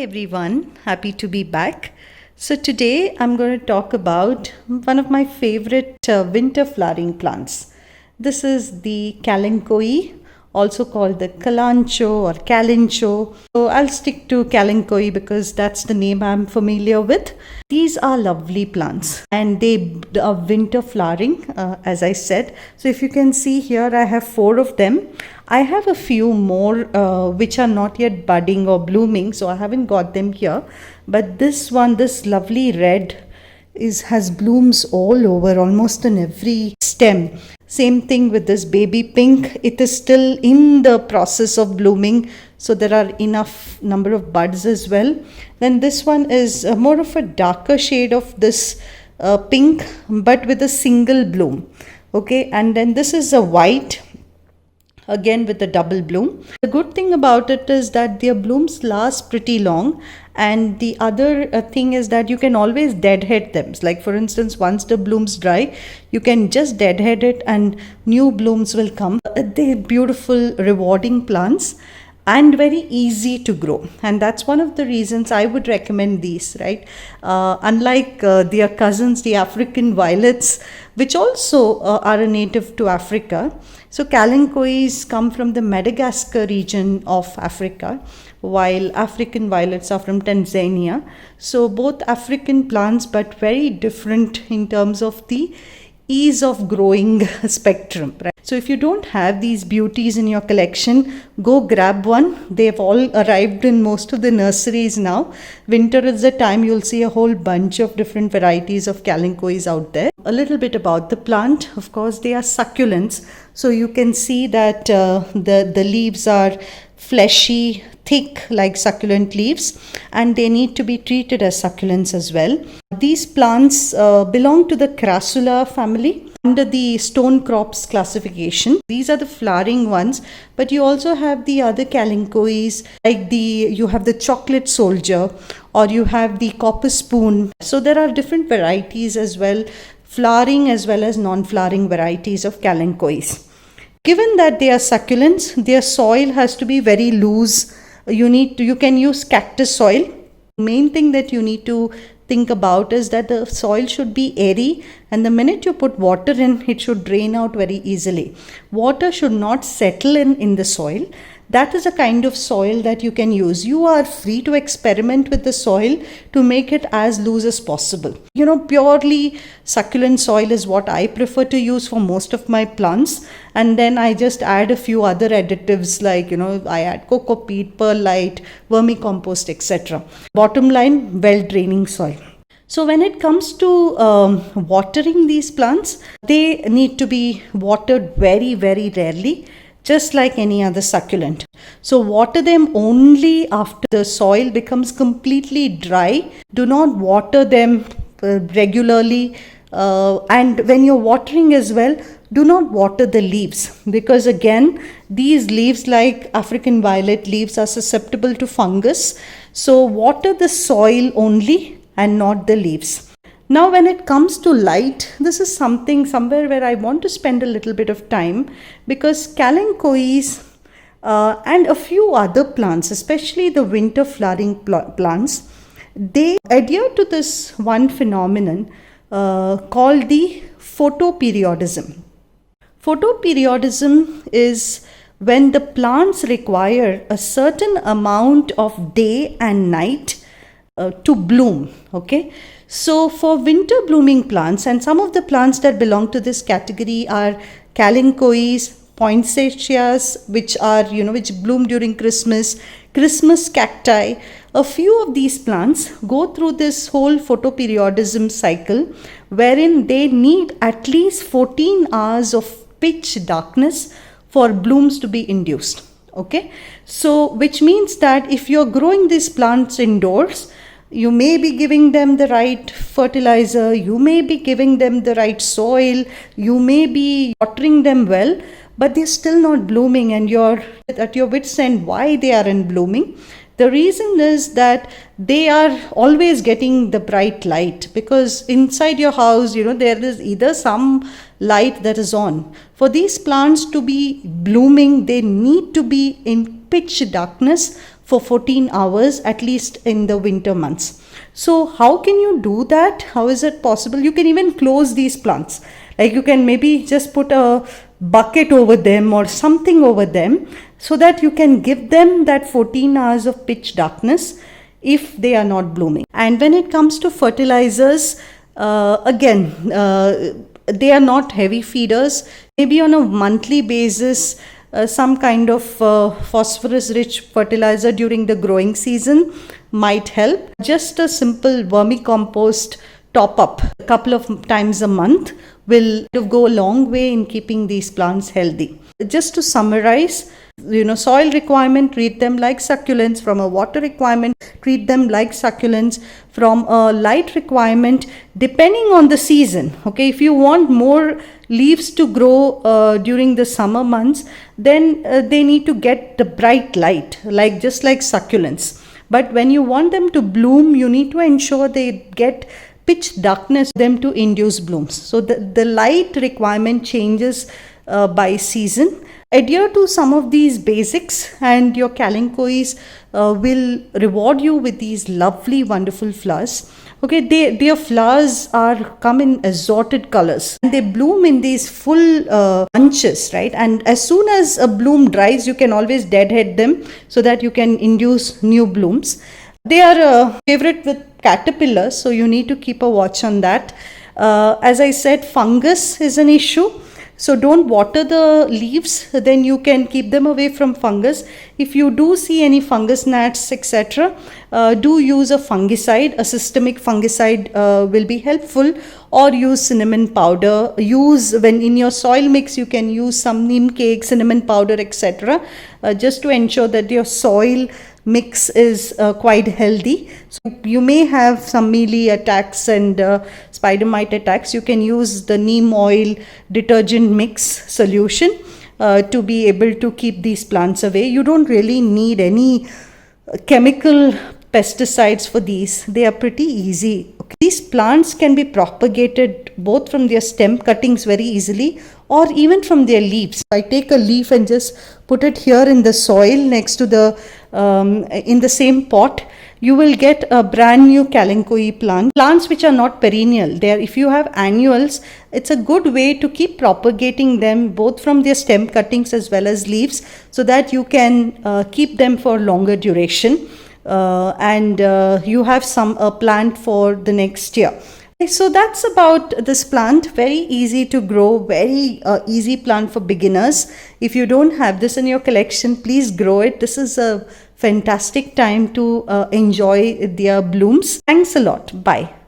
everyone, happy to be back. So today I'm going to talk about one of my favorite winter flowering plants. This is the Kalanchoe, also called the Kalancho or Kalincho. So I'll stick to Kalanchoe because that's the name I'm familiar with. These are lovely plants and they are winter flowering, as I said. So if you can see here, I have 4 of them. I have a few more which are not yet budding or blooming, so I haven't got them here. But this one, this lovely red, has blooms all over, almost in every stem. Same thing with this baby pink. It is still in the process of blooming, so there are enough number of buds as well. Then this one is more of a darker shade of this pink, but with a single bloom. Okay, and then this is a white, again with a double bloom. The good thing about it is that their blooms last pretty long, and the other thing is that you can always deadhead them. Like for instance, once the blooms dry, you can just deadhead it and new blooms will come. They're beautiful, rewarding plants and very easy to grow, and that's one of the reasons I would recommend these, right? Unlike their cousins, the African violets, which also are a native to Africa. So Kalanchoes come from the Madagascar region of Africa, while African violets are from Tanzania. So both African plants, but very different in terms of the ease of growing spectrum, right? So if you don't have these beauties in your collection, go grab one. They've all arrived in most of the nurseries now. Winter is the time you'll see a whole bunch of different varieties of Kalanchoes out there. A little bit about the plant. Of course, they are succulents. So you can see that the leaves are fleshy, thick like succulent leaves, and they need to be treated as succulents as well. These plants belong to the Crassula family under the stone crops classification. These are the flowering ones, but you also have the other Kalanchoes, like you have the chocolate soldier, or you have the copper spoon. So there are different varieties as well, flowering as well as non-flowering varieties of Kalanchoes. Given that they are succulents, their soil has to be very loose. You can use cactus soil. Main thing that you need to think about is that the soil should be airy, and the minute you put water in, it should drain out very easily. Water should not settle in the soil. That is a kind of soil that you can use. You are free to experiment with the soil to make it as loose as possible. Purely succulent soil is what I prefer to use for most of my plants. And then I just add a few other additives like, I add coco peat, perlite, vermicompost, etc. Bottom line, well-draining soil. So when it comes to watering these plants, they need to be watered very, very rarely, just like any other succulent. So water them only after the soil becomes completely dry. Do not water them regularly. And when you're watering as well, do not water the leaves, because again, these leaves, like African violet leaves, are susceptible to fungus. So water the soil only and not the leaves. Now when it comes to light, this is somewhere where I want to spend a little bit of time, because Kalanchoes and a few other plants, especially the winter flowering plants, they adhere to this one phenomenon called the photoperiodism. Photoperiodism is when the plants require a certain amount of day and night to bloom. Okay, so for winter blooming plants, and some of the plants that belong to this category are Kalanchoes, poinsettias, which bloom during Christmas cacti. A few of these plants go through this whole photoperiodism cycle, wherein they need at least 14 hours of pitch darkness for blooms to be induced. Okay, so which means that if you're growing these plants indoors, you may be giving them the right fertilizer, you may be giving them the right soil, you may be watering them well, but they're still not blooming, and you're at your wit's end why they aren't blooming. The reason is that they are always getting the bright light, because inside your house, there is either some light that is on. For these plants to be blooming, they need to be in pitch darkness for 14 hours, at least in the winter months. So how can you do that? How is it possible? You can even close these plants. Like you can maybe just put a bucket over them or something over them, so that you can give them that 14 hours of pitch darkness if they are not blooming. And when it comes to fertilizers, they are not heavy feeders. Maybe on a monthly basis, some kind of phosphorus rich fertilizer during the growing season might help. Just a simple vermicompost top up a couple of times a month will go a long way in keeping these plants healthy. Just to summarize, soil requirement, treat them like succulents. From a water requirement, treat them like succulents. From a light requirement, depending on the season. Okay, if you want more leaves to grow during the summer months, then they need to get the bright light, just like succulents. But when you want them to bloom, you need to ensure they get pitch darkness for them to induce blooms. So the light requirement changes by season. Adhere to some of these basics and your kalanchoes will reward you with these lovely, wonderful flowers. Okay, their flowers come in assorted colors and they bloom in these full bunches, right? And as soon as a bloom dries, you can always deadhead them so that you can induce new blooms. They are a favorite with caterpillars, so you need to keep a watch on that. As I said, fungus is an issue. So don't water the leaves, then you can keep them away from fungus. If you do see any fungus gnats, etc., do use a fungicide. A systemic fungicide will be helpful, or use cinnamon powder. When in your soil mix, you can use some neem cake, cinnamon powder, etc., just to ensure that your soil mix is quite healthy. So you may have some mealy attacks and spider mite attacks. You can use the neem oil detergent mix solution to be able to keep these plants away. You don't really need any chemical pesticides for these. They are pretty easy. Okay. These plants can be propagated both from their stem cuttings very easily or even from their leaves. I take a leaf and just put it here in the soil next to in the same pot. You will get a brand new kalanchoe plant. Plants which are not perennial. If you have annuals, it's a good way to keep propagating them both from their stem cuttings as well as leaves, so that you can keep them for longer duration. And you have a plant for the next year. So that's about this plant. Very easy to grow, very easy plant for beginners. If you don't have this in your collection, please grow it. This is a fantastic time to enjoy their blooms. Thanks a lot. Bye.